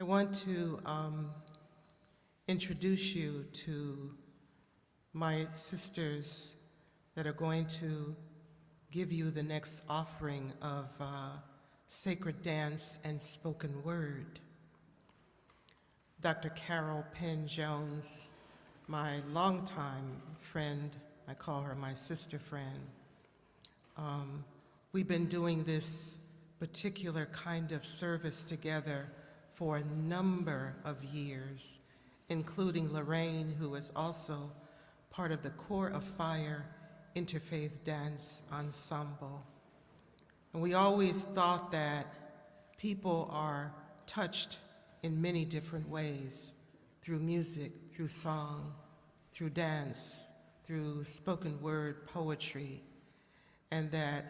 want to introduce you to my sisters that are going to give you the next offering of sacred dance and spoken word. Dr. Carol Penn-Jones, my longtime friend, I call her my sister friend. We've been doing this particular kind of service together for a number of years, including Loraine, who is also part of the Core of Fire Interfaith Dance Ensemble. And we always thought that people are touched in many different ways, through music, through song, through dance, through spoken word poetry, and that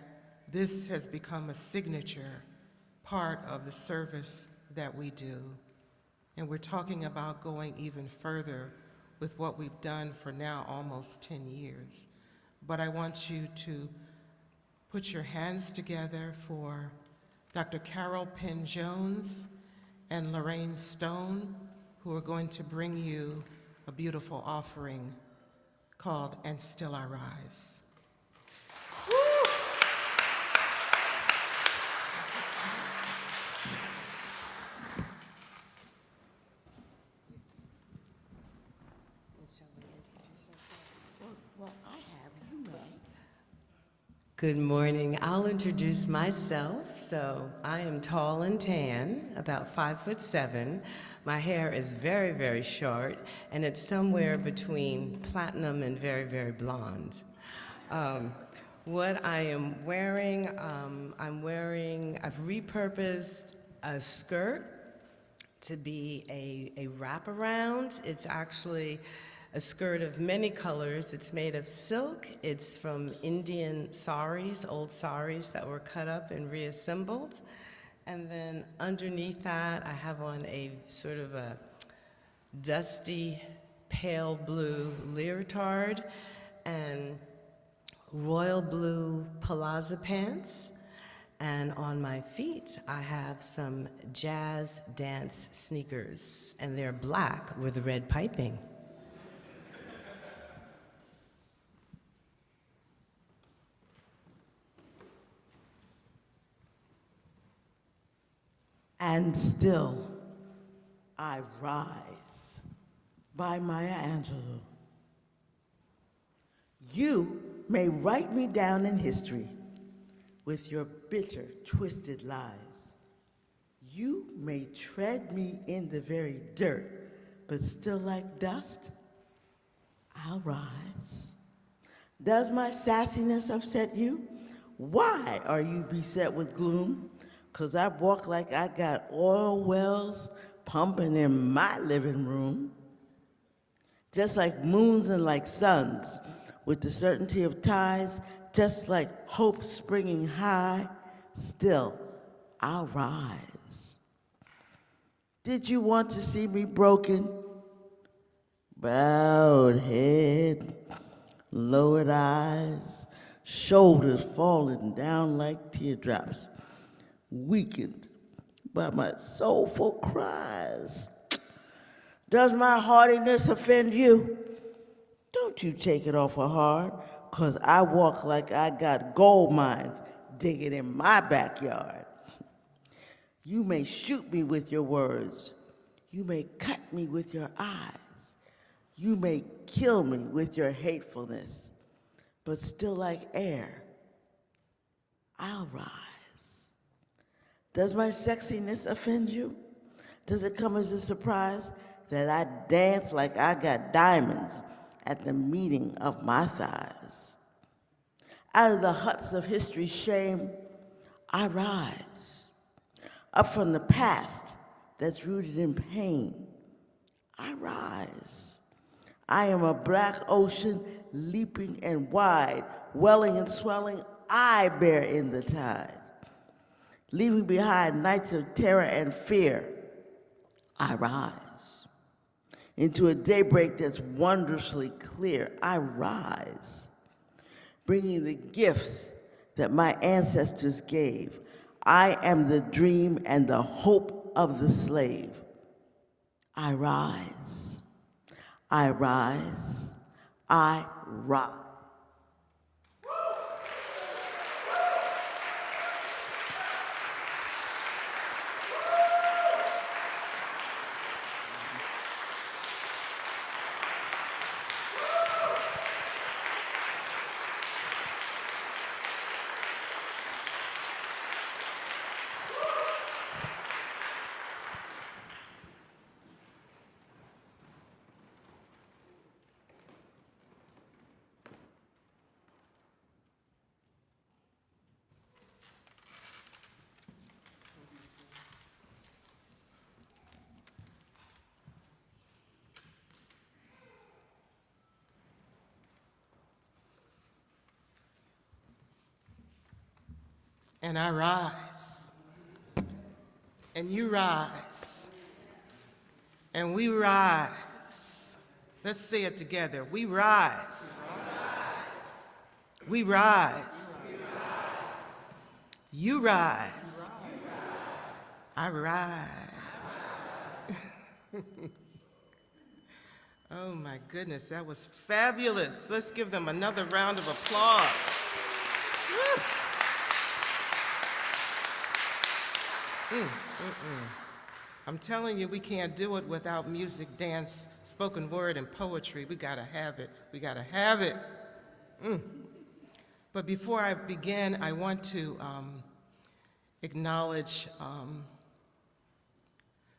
this has become a signature part of the service that we do. And we're talking about going even further with what we've done for now almost 10 years. But I want you to put your hands together for Dr. Carol Penn-Jones and Loraine Stone, who are going to bring you a beautiful offering called And Still I Rise. Good morning. I'll introduce myself. So I am tall and tan, about 5'7". My hair is very, very short, and it's somewhere between platinum and very, very blonde. What I am wearing, I've repurposed a skirt to be a wraparound. It's actually a skirt of many colors. It's made of silk. It's from Indian saris, old saris that were cut up and reassembled. And then underneath that, I have on a sort of a dusty, pale blue leotard and royal blue palazzo pants. And on my feet, I have some jazz dance sneakers, and they're black with red piping. And Still I Rise by Maya Angelou. You may write me down in history with your bitter, twisted lies. You may tread me in the very dirt, but still like dust, I'll rise. Does my sassiness upset you? Why are you beset with gloom? 'Cause I walk like I got oil wells pumping in my living room. Just like moons and like suns, with the certainty of tides, just like hope springing high, still I'll rise. Did you want to see me broken? Bowed head, lowered eyes, shoulders falling down like teardrops, weakened by my soulful cries. Does my hardiness offend you? Don't you take it awful hard, 'cause I walk like I got gold mines digging in my backyard. You may shoot me with your words. You may cut me with your eyes. You may kill me with your hatefulness, but still like air, I'll rise. Does my sexiness offend you? Does it come as a surprise that I dance like I got diamonds at the meeting of my thighs? Out of the huts of history's shame, I rise. Up from the past that's rooted in pain, I rise. I am a black ocean leaping and wide, welling and swelling, I bear in the tide. Leaving behind nights of terror and fear, I rise. Into a daybreak that's wondrously clear, I rise. Bringing the gifts that my ancestors gave. I am the dream and the hope of the slave. I rise. I rise. I rise. And I rise, and you rise, and we rise. Let's say it together. We rise. We rise. You rise. I rise. Oh my goodness, that was fabulous. Let's give them another round of applause. Woo. I'm telling you, we can't do it without music, dance, spoken word, and poetry. We gotta have it. We gotta have it. But before I begin, I want to acknowledge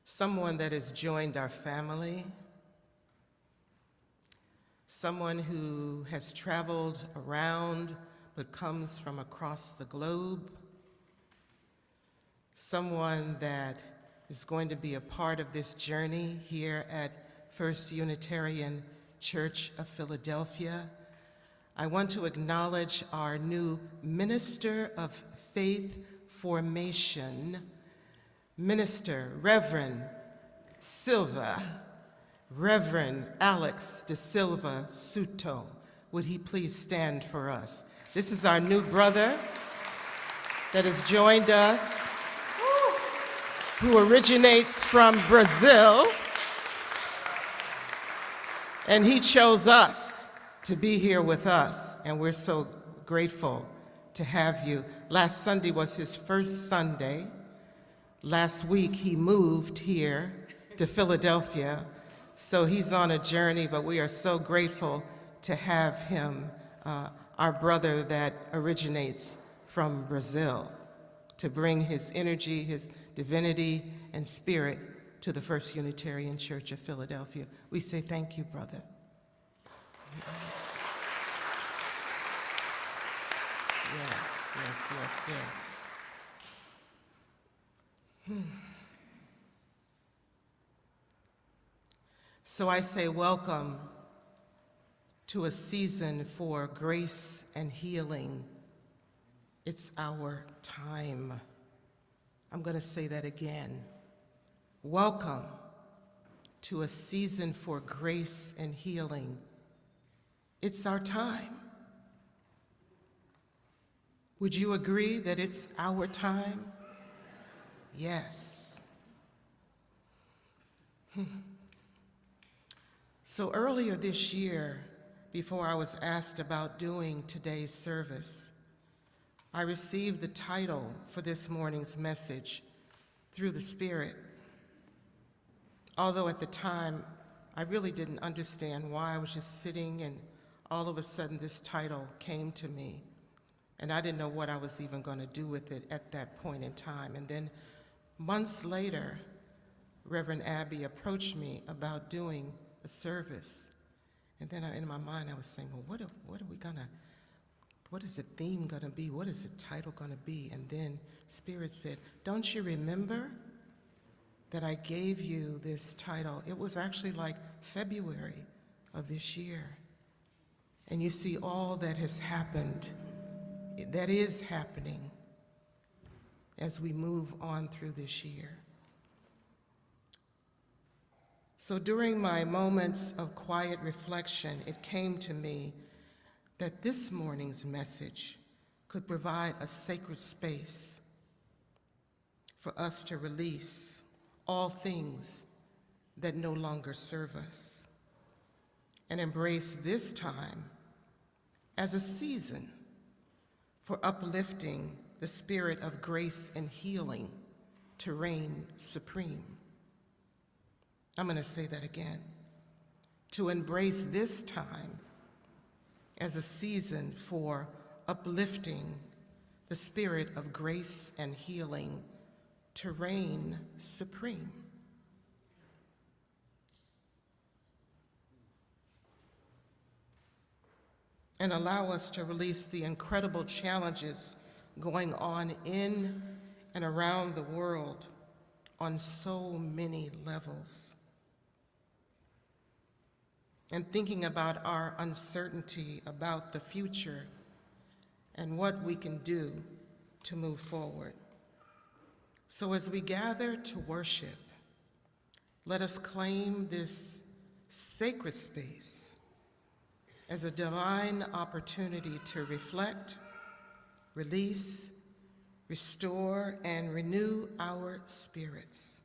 someone that has joined our family, someone who has traveled around but comes from across the globe, someone that is going to be a part of this journey here at First Unitarian Church of Philadelphia. I want to acknowledge our new Minister of Faith Formation, Minister Reverend Silva, Reverend Alex de Silva Suto. Would he please stand for us? This is our new brother that has joined us, who originates from Brazil, and he chose us to be here with us, and we're so grateful to have you. Last Sunday was his first Sunday. Last week he moved here to Philadelphia, so he's on a journey, but we are so grateful to have him, our brother that originates from Brazil, to bring his energy, his divinity, and spirit to the First Unitarian Church of Philadelphia. We say thank you, brother. Yes, yes, yes, yes. So I say welcome to a season for grace and healing. It's our time. I'm going to say that again. Welcome to a season for grace and healing. It's our time. Would you agree that it's our time? Yes. So earlier this year, before I was asked about doing today's service, I received the title for this morning's message through the Spirit. Although at the time, I really didn't understand why. I was just sitting and all of a sudden this title came to me. And I didn't know what I was even going to do with it at that point in time. And then months later, Reverend Abby approached me about doing a service. And then in my mind, I was saying, well, what is the theme going to be? What is the title going to be? And then Spirit said, don't you remember that I gave you this title? It was actually like February of this year. And you see all that has happened, that is happening as we move on through this year. So during my moments of quiet reflection, it came to me that this morning's message could provide a sacred space for us to release all things that no longer serve us, and embrace this time as a season for uplifting the spirit of grace and healing to reign supreme. I'm going to say that again. To embrace this time as a season for uplifting the spirit of grace and healing to reign supreme. And allow us to release the incredible challenges going on in and around the world on so many levels. And thinking about our uncertainty about the future and what we can do to move forward. So as we gather to worship, let us claim this sacred space as a divine opportunity to reflect, release, restore, and renew our spirits.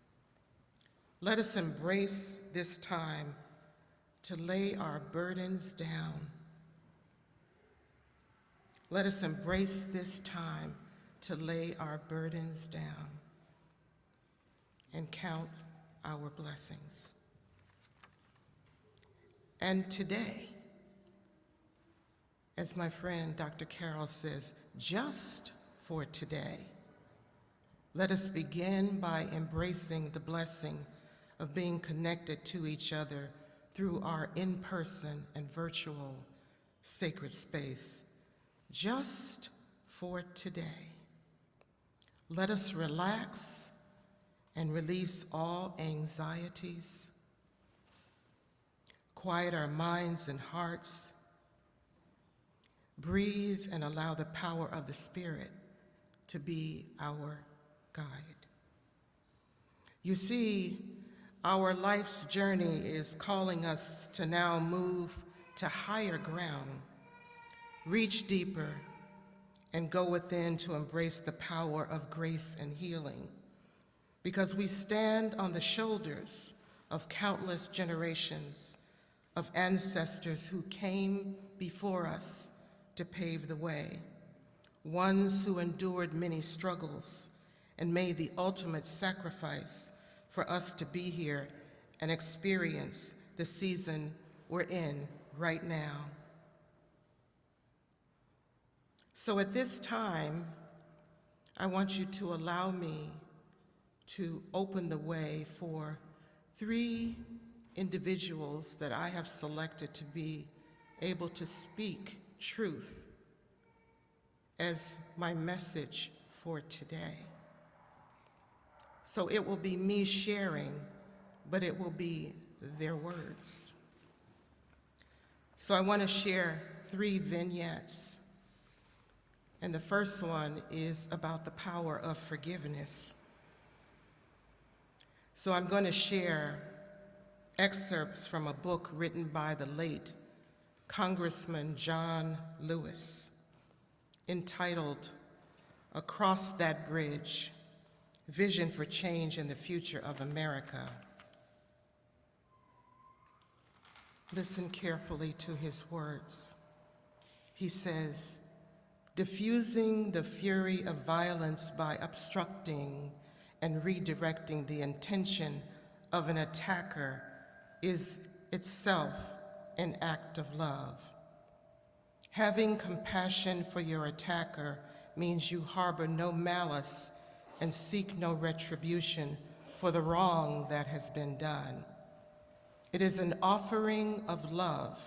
Let us embrace this time to lay our burdens down. Let us embrace this time to lay our burdens down and count our blessings. And today, as my friend Dr. Carroll says, just for today, let us begin by embracing the blessing of being connected to each other through our in-person and virtual sacred space. Just for today, let us relax and release all anxieties, quiet our minds and hearts, breathe and allow the power of the Spirit to be our guide. You see, our life's journey is calling us to now move to higher ground, reach deeper, and go within to embrace the power of grace and healing, because we stand on the shoulders of countless generations of ancestors who came before us to pave the way, ones who endured many struggles and made the ultimate sacrifice for us to be here and experience the season we're in right now. So at this time, I want you to allow me to open the way for 3 individuals that I have selected to be able to speak truth as my message for today. So it will be me sharing, but it will be their words. So I want to share 3 vignettes. And the first one is about the power of forgiveness. So I'm going to share excerpts from a book written by the late Congressman John Lewis, entitled Across That Bridge, Vision for Change in the Future of America. Listen carefully to his words. He says, diffusing the fury of violence by obstructing and redirecting the intention of an attacker is itself an act of love. Having compassion for your attacker means you harbor no malice and seek no retribution for the wrong that has been done. It is an offering of love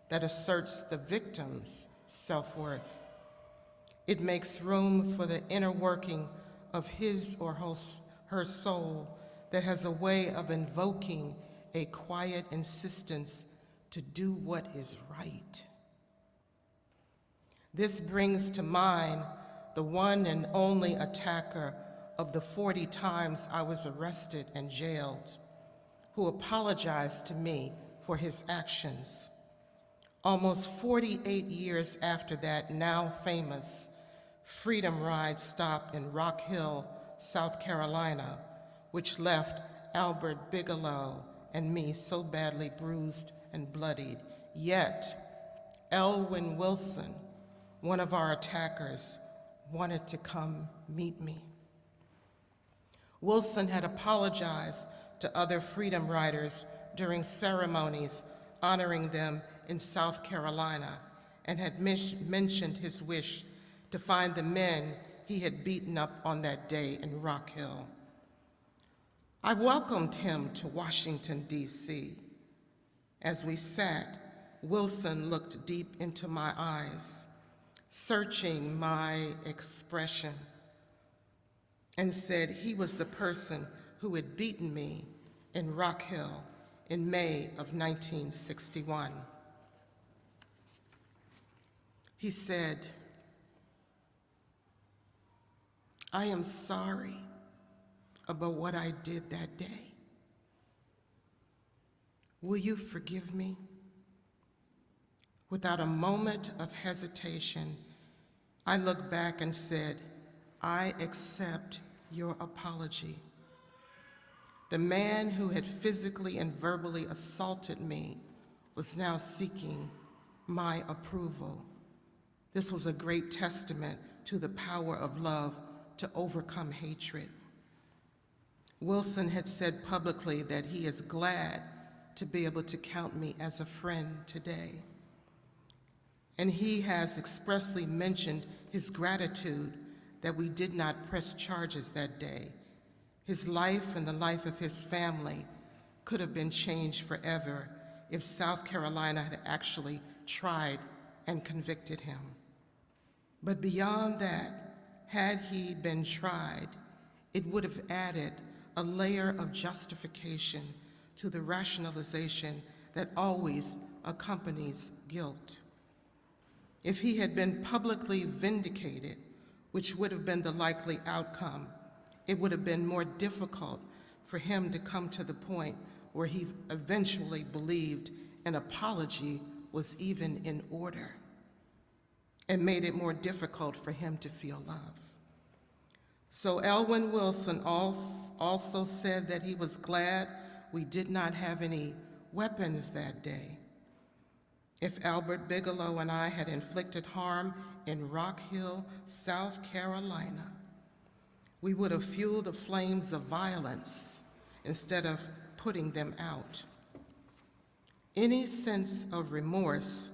that asserts the victim's self-worth. It makes room for the inner working of his or her soul that has a way of invoking a quiet insistence to do what is right. This brings to mind the one and only attacker of the 40 times I was arrested and jailed, who apologized to me for his actions. Almost 48 years after that now famous Freedom Ride stop in Rock Hill, South Carolina, which left Albert Bigelow and me so badly bruised and bloodied. Yet, Elwyn Wilson, one of our attackers, wanted to come meet me. Wilson had apologized to other freedom riders during ceremonies honoring them in South Carolina and had mentioned his wish to find the men he had beaten up on that day in Rock Hill. I welcomed him to Washington, D.C. As we sat, Wilson looked deep into my eyes, searching my expression, and said he was the person who had beaten me in Rock Hill in May of 1961. He said, "I am sorry about what I did that day. Will you forgive me?" Without a moment of hesitation, I looked back and said, "I accept your apology." The man who had physically and verbally assaulted me was now seeking my approval. This was a great testament to the power of love to overcome hatred. Wilson had said publicly that he is glad to be able to count me as a friend today. And he has expressly mentioned his gratitude that we did not press charges that day. His life and the life of his family could have been changed forever if South Carolina had actually tried and convicted him. But beyond that, had he been tried, it would have added a layer of justification to the rationalization that always accompanies guilt. If he had been publicly vindicated, which would have been the likely outcome, it would have been more difficult for him to come to the point where he eventually believed an apology was even in order, and made it more difficult for him to feel love. So Elwyn Wilson also said that he was glad we did not have any weapons that day. If Albert Bigelow and I had inflicted harm in Rock Hill, South Carolina, we would have fueled the flames of violence instead of putting them out. Any sense of remorse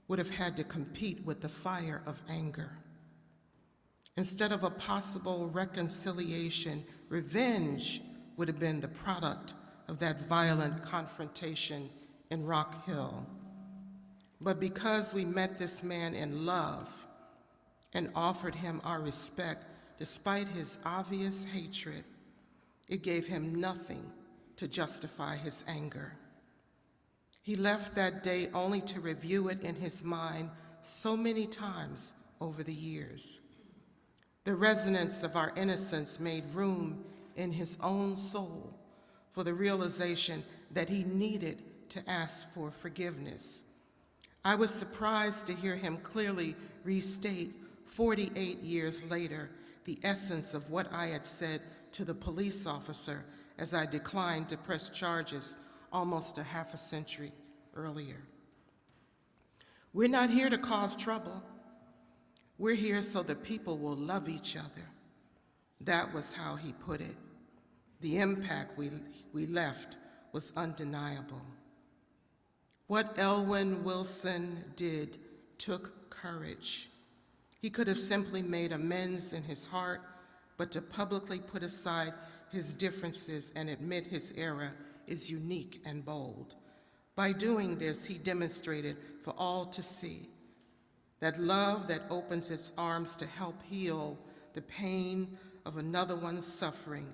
would have had to compete with the fire of anger. Instead of a possible reconciliation, revenge would have been the product of that violent confrontation in Rock Hill. But because we met this man in love and offered him our respect despite his obvious hatred, it gave him nothing to justify his anger. He left that day only to review it in his mind so many times over the years. The resonance of our innocence made room in his own soul for the realization that he needed to ask for forgiveness. I was surprised to hear him clearly restate 48 years later the essence of what I had said to the police officer as I declined to press charges almost a half a century earlier. We're not here to cause trouble. We're here so that people will love each other. That was how he put it. The impact we left was undeniable. What Elwyn Wilson did took courage. He could have simply made amends in his heart, but to publicly put aside his differences and admit his error is unique and bold. By doing this, he demonstrated for all to see that love that opens its arms to help heal the pain of another one's suffering,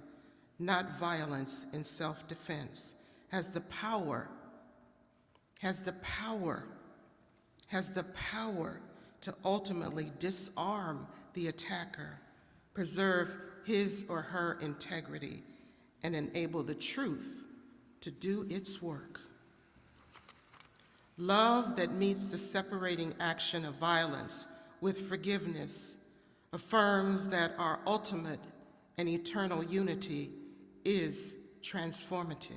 not violence in self-defense, has the power to ultimately disarm the attacker, preserve his or her integrity, and enable the truth to do its work. Love that meets the separating action of violence with forgiveness affirms that our ultimate and eternal unity is transformative.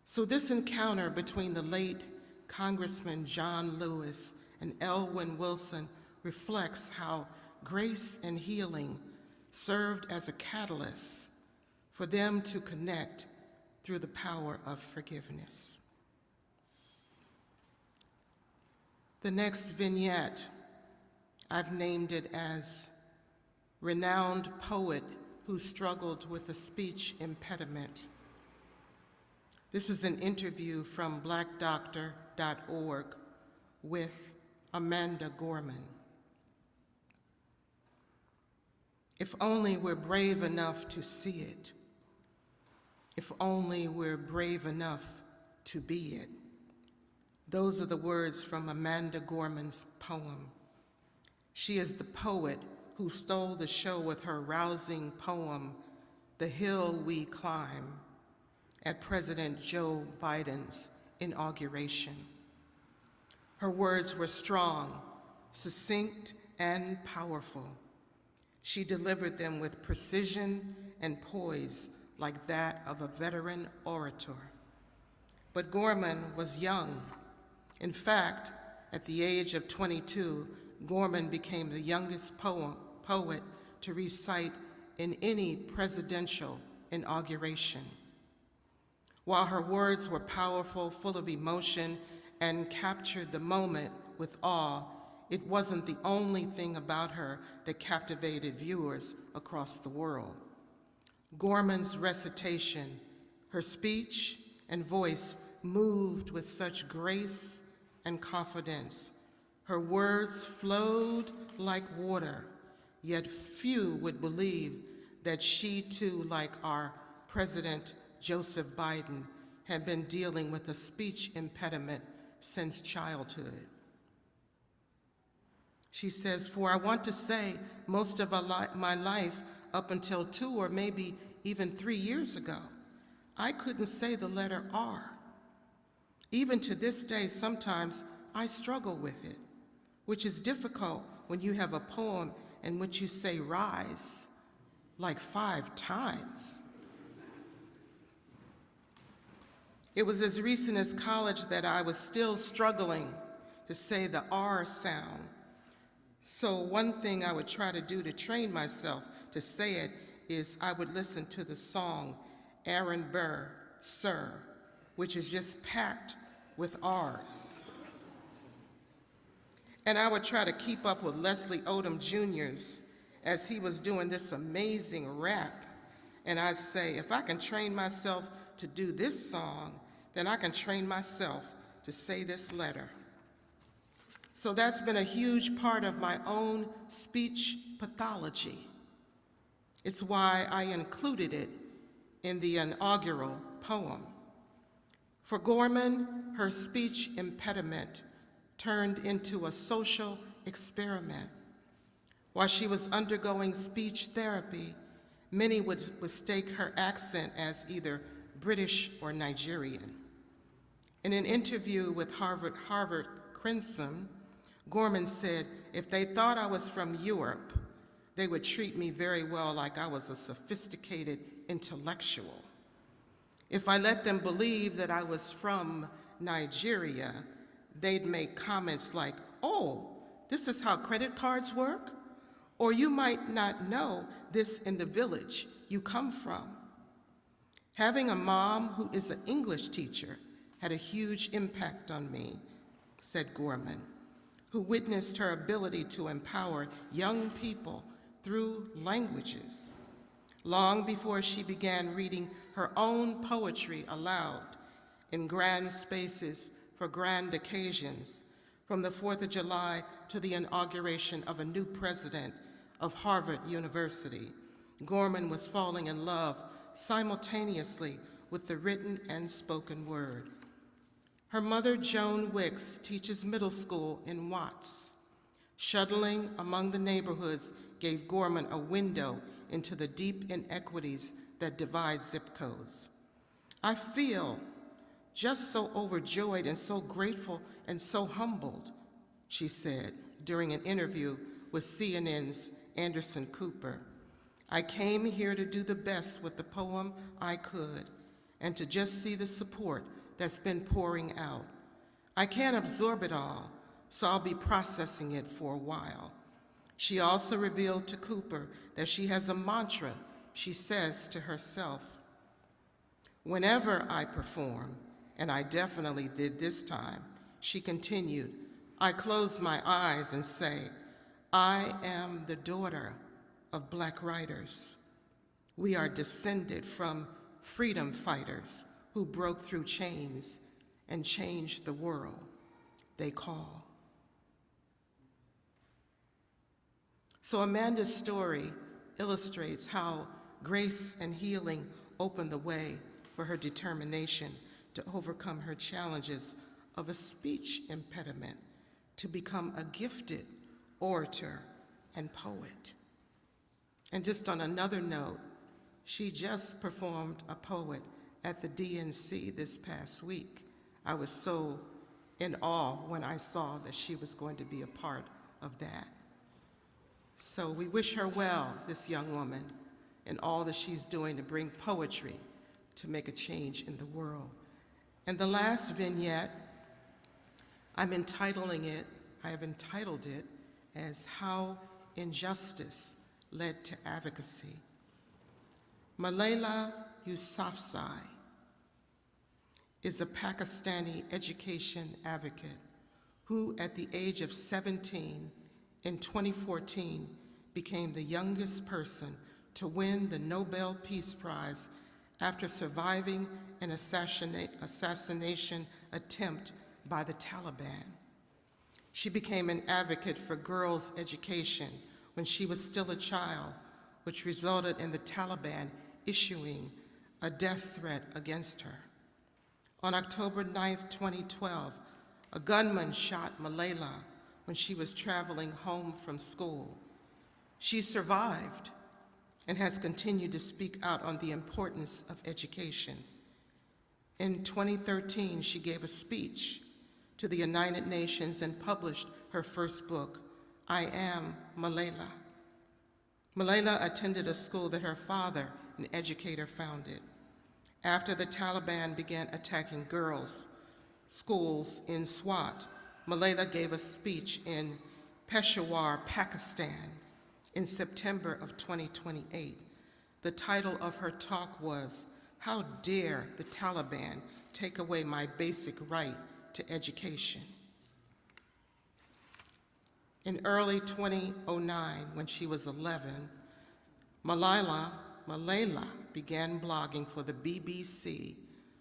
So this encounter between the late Congressman John Lewis and Elwyn Wilson reflects how grace and healing served as a catalyst for them to connect through the power of forgiveness. The next vignette, I've named it as Renowned Poet Who Struggled with a Speech Impediment. This is an interview from blackdoctor.org with Amanda Gorman. If only we're brave enough to see it. If only we're brave enough to be it. Those are the words from Amanda Gorman's poem. She is the poet who stole the show with her rousing poem, The Hill We Climb, at President Joe Biden's inauguration. Her words were strong, succinct, and powerful. She delivered them with precision and poise like that of a veteran orator. But Gorman was young. In fact, at the age of 22, Gorman became the youngest poet to recite in any presidential inauguration. While her words were powerful, full of emotion, and captured the moment with awe, it wasn't the only thing about her that captivated viewers across the world. Gorman's recitation, her speech and voice moved with such grace and confidence. Her words flowed like water, yet few would believe that she too, like our President Joseph Biden, had been dealing with a speech impediment since childhood. She says, "For I want to say most of my life up until 2 or maybe even 3 years ago, I couldn't say the letter R. Even to this day, sometimes I struggle with it, which is difficult when you have a poem in which you say rise like 5 times. It was as recent as college that I was still struggling to say the R sound. So one thing I would try to do to train myself to say it is I would listen to the song Aaron Burr, Sir, which is just packed with R's. And I would try to keep up with Leslie Odom Jr.'s as he was doing this amazing rap. And I'd say, if I can train myself to do this song, then I can train myself to say this letter. So that's been a huge part of my own speech pathology. It's why I included it in the inaugural poem. For Gorman, her speech impediment turned into a social experiment. While she was undergoing speech therapy, many would mistake her accent as either British or Nigerian. In an interview with Harvard Crimson, Gorman said, if they thought I was from Europe, they would treat me very well like I was a sophisticated intellectual. If I let them believe that I was from Nigeria, they'd make comments like, oh, this is how credit cards work? Or you might not know this in the village you come from. Having a mom who is an English teacher had a huge impact on me, said Gorman, who witnessed her ability to empower young people through languages. Long before she began reading her own poetry aloud in grand spaces for grand occasions, from the 4th of July to the inauguration of a new president of Harvard University, Gorman was falling in love simultaneously with the written and spoken word. Her mother, Joan Wicks, teaches middle school in Watts. Shuttling among the neighborhoods gave Gorman a window into the deep inequities that divide zip codes. I feel just so overjoyed and so grateful and so humbled, she said during an interview with CNN's Anderson Cooper. I came here to do the best with the poem I could and to just see the support that's been pouring out. I can't absorb it all, so I'll be processing it for a while. She also revealed to Cooper that she has a mantra she says to herself. Whenever I perform, and I definitely did this time, she continued, I close my eyes and say, I am the daughter of Black writers. We are descended from freedom fighters who broke through chains and changed the world they call. So Amanda's story illustrates how grace and healing opened the way for her determination to overcome her challenges of a speech impediment to become a gifted orator and poet. And just on another note, she just performed a poet at the DNC this past week. I was so in awe when I saw that she was going to be a part of that. So we wish her well, this young woman, and all that she's doing to bring poetry to make a change in the world. And the last vignette, I have entitled it as How Injustice Led to Advocacy. Malayla Yousafzai is a Pakistani education advocate who, at the age of 17 in 2014, became the youngest person to win the Nobel Peace Prize after surviving an assassination attempt by the Taliban. She became an advocate for girls' education when she was still a child, which resulted in the Taliban issuing a death threat against her. On October 9th, 2012, a gunman shot Malayla when she was traveling home from school. She survived and has continued to speak out on the importance of education. In 2013, she gave a speech to the United Nations and published her first book, I Am Malayla. Malayla attended a school that her father, an educator, founded. After the Taliban began attacking girls' schools in Swat, Malayla gave a speech in Peshawar, Pakistan, in September of 2028. The title of her talk was, How Dare the Taliban Take Away My Basic Right to Education? In early 2009, when she was 11, Malayla began blogging for the BBC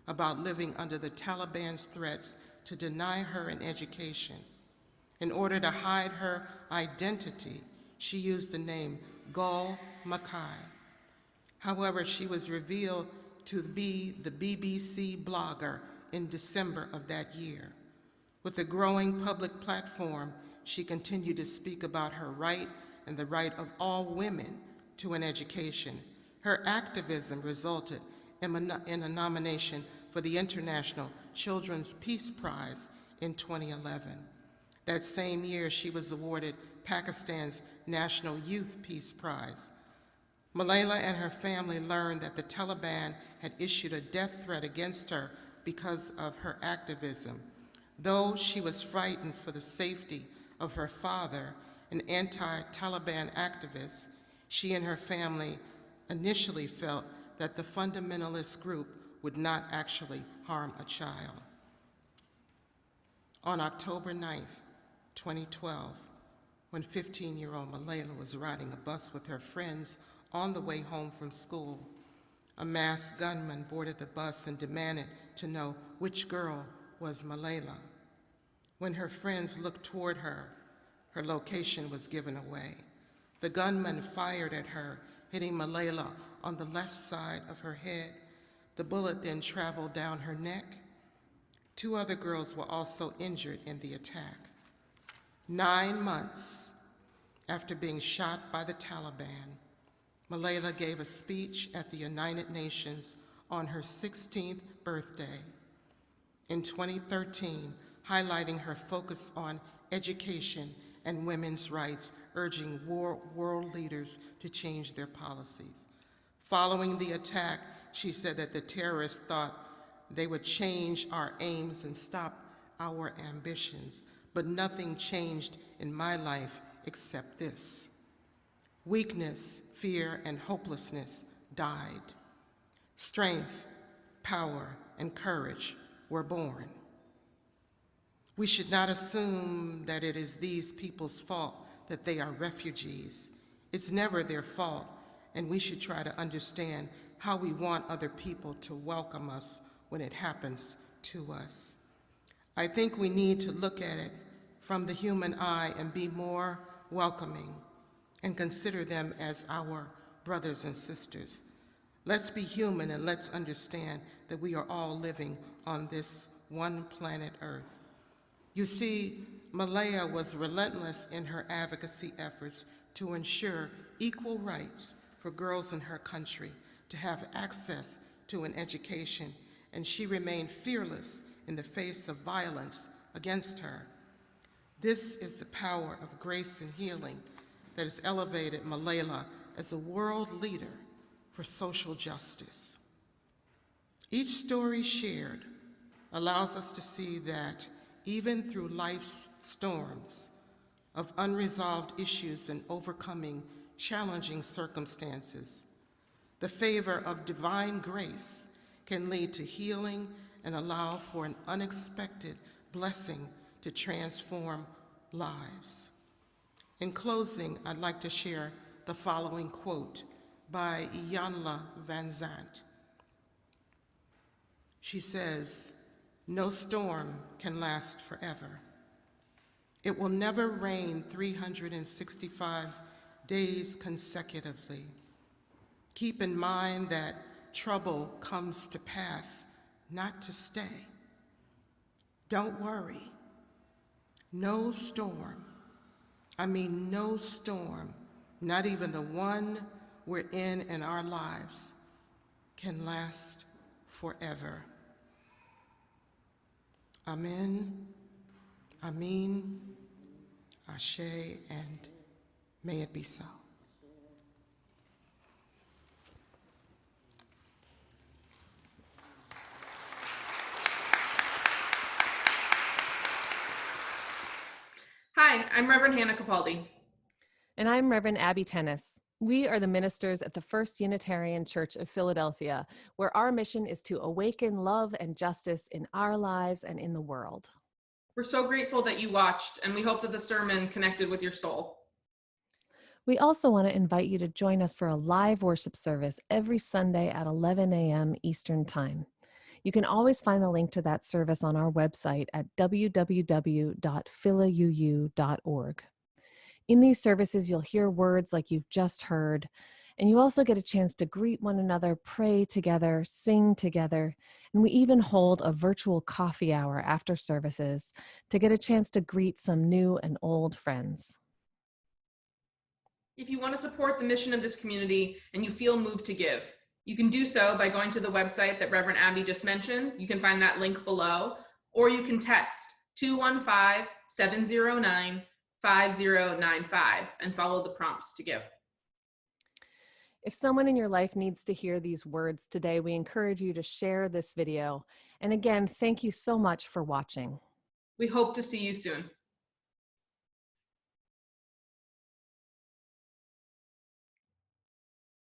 about living under the Taliban's threats to deny her an education. In order to hide her identity, she used the name Gul Makai. However, she was revealed to be the BBC blogger in December of that year. With a growing public platform, she continued to speak about her right and the right of all women to an education. Her activism resulted in a nomination for the International Children's Peace Prize in 2011. That same year, she was awarded Pakistan's National Youth Peace Prize. Malayla and her family learned that the Taliban had issued a death threat against her because of her activism. Though she was frightened for the safety of her father, an anti-Taliban activist, she and her family initially felt that the fundamentalist group would not actually harm a child. On October 9th, 2012, when 15-year-old Malayla was riding a bus with her friends on the way home from school, a masked gunman boarded the bus and demanded to know which girl was Malayla. When her friends looked toward her, her location was given away. The gunman fired at her, hitting Malayla on the left side of her head. The bullet then traveled down her neck. 2 other girls were also injured in the attack. 9 months after being shot by the Taliban, Malayla gave a speech at the United Nations on her 16th birthday in 2013, highlighting her focus on education and women's rights, urging world leaders to change their policies. Following the attack, she said that the terrorists thought they would change our aims and stop our ambitions, but nothing changed in my life except this. Weakness, fear, and hopelessness died. Strength, power, and courage were born. We should not assume that it is these people's fault that they are refugees. It's never their fault, and we should try to understand how we want other people to welcome us when it happens to us. I think we need to look at it from the human eye and be more welcoming and consider them as our brothers and sisters. Let's be human and let's understand that we are all living on this one planet Earth. You see, Malaya was relentless in her advocacy efforts to ensure equal rights for girls in her country to have access to an education, and she remained fearless in the face of violence against her. This is the power of grace and healing that has elevated Malala as a world leader for social justice. Each story shared allows us to see that even through life's storms of unresolved issues and overcoming challenging circumstances, the favor of divine grace can lead to healing and allow for an unexpected blessing to transform lives. In closing, I'd like to share the following quote by Iyanla Vanzant. She says, "No storm can last forever. It will never rain 365 days consecutively. Keep in mind that trouble comes to pass, not to stay. Don't worry. No storm, no storm, not even the one we're in our lives, can last forever." Amen, Amin, Ashe, and may it be so. Hi, I'm Reverend Hannah Capaldi. And I'm Reverend Abby Tennis. We are the ministers at the First Unitarian Church of Philadelphia, where our mission is to awaken love and justice in our lives and in the world. We're so grateful that you watched, and we hope that the sermon connected with your soul. We also want to invite you to join us for a live worship service every Sunday at 11 a.m. Eastern Time. You can always find the link to that service on our website at www.philauu.org. In these services, you'll hear words like you've just heard, and you also get a chance to greet one another, pray together, sing together, and we even hold a virtual coffee hour after services to get a chance to greet some new and old friends. If you want to support the mission of this community and you feel moved to give, you can do so by going to the website that Reverend Abby just mentioned. You can find that link below, or you can text 215-709-5095 and follow the prompts to give. If someone in your life needs to hear these words today, we encourage you to share this video. And again, thank you so much for watching. We hope to see you soon.